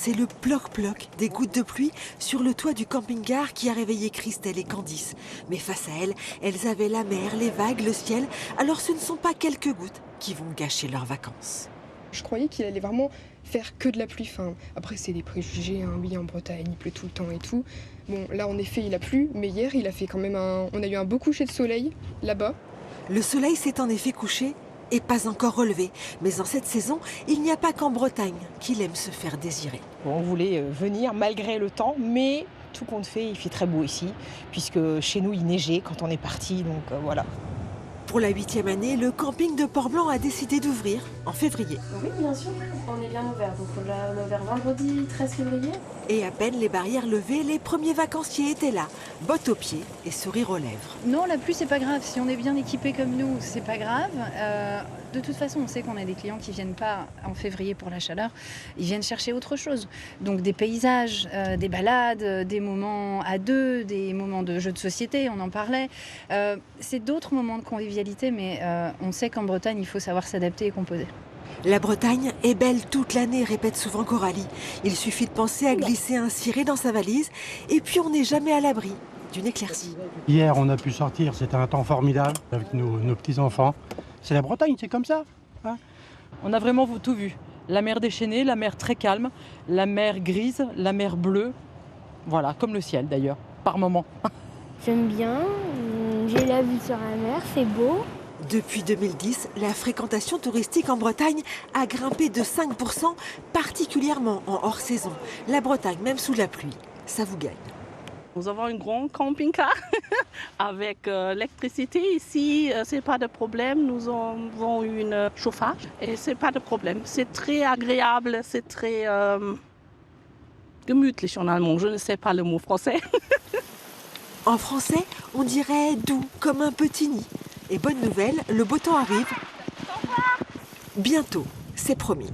C'est le ploc-ploc des gouttes de pluie sur le toit du camping-car qui a réveillé Christelle et Candice. Mais face à elles avaient la mer, les vagues, le ciel. Alors ce ne sont pas quelques gouttes qui vont gâcher leurs vacances. Je croyais qu'il allait vraiment faire que de la pluie. Enfin, après, c'est des préjugés. Hein. Oui, en Bretagne, il pleut tout le temps et tout. Bon, là, en effet, il a plu. Mais hier, il a fait quand même on a eu un beau coucher de soleil là-bas. Le soleil s'est en effet couché et pas encore relevé. Mais en cette saison, il n'y a pas qu'en Bretagne qu'il aime se faire désirer. On voulait venir malgré le temps, mais tout compte fait, il fait très beau ici, puisque chez nous, il neigeait quand on est parti, donc voilà. Pour la 8e année, le camping de Port-Blanc a décidé d'ouvrir en février. Oui, bien sûr, on est bien ouvert. Donc on a ouvert vendredi 13 février. Et à peine les barrières levées, les premiers vacanciers étaient là, bottes aux pieds et sourire aux lèvres. Non, la pluie, c'est pas grave. Si on est bien équipé comme nous, c'est pas grave. De toute façon, on sait qu'on a des clients qui viennent pas en février pour la chaleur. Ils viennent chercher autre chose. Donc des paysages, des balades, des moments à deux, des moments de jeux de société, on en parlait. C'est d'autres moments de convivialité, mais on sait qu'en Bretagne, il faut savoir s'adapter et composer. La Bretagne est belle toute l'année, répète souvent Coralie. Il suffit de penser à glisser un ciré dans sa valise et puis on n'est jamais à l'abri d'une éclaircie. Hier, on a pu sortir, c'était un temps formidable avec nos petits-enfants. C'est la Bretagne, c'est comme ça. Hein. On a vraiment tout vu. La mer déchaînée, la mer très calme, la mer grise, la mer bleue. Voilà, comme le ciel d'ailleurs, par moments. J'aime bien, j'ai la vue sur la mer, c'est beau. Depuis 2010, la fréquentation touristique en Bretagne a grimpé de 5%, particulièrement en hors-saison. La Bretagne, même sous la pluie, ça vous gagne. Nous avons un grand camping-car avec l'électricité ici, c'est pas de problème. Nous avons une chauffage et c'est pas de problème. C'est très agréable, c'est très gemütlich en allemand. Je ne sais pas le mot français. En français, on dirait doux, comme un petit nid. Et bonne nouvelle, le beau temps arrive. Bientôt, c'est promis.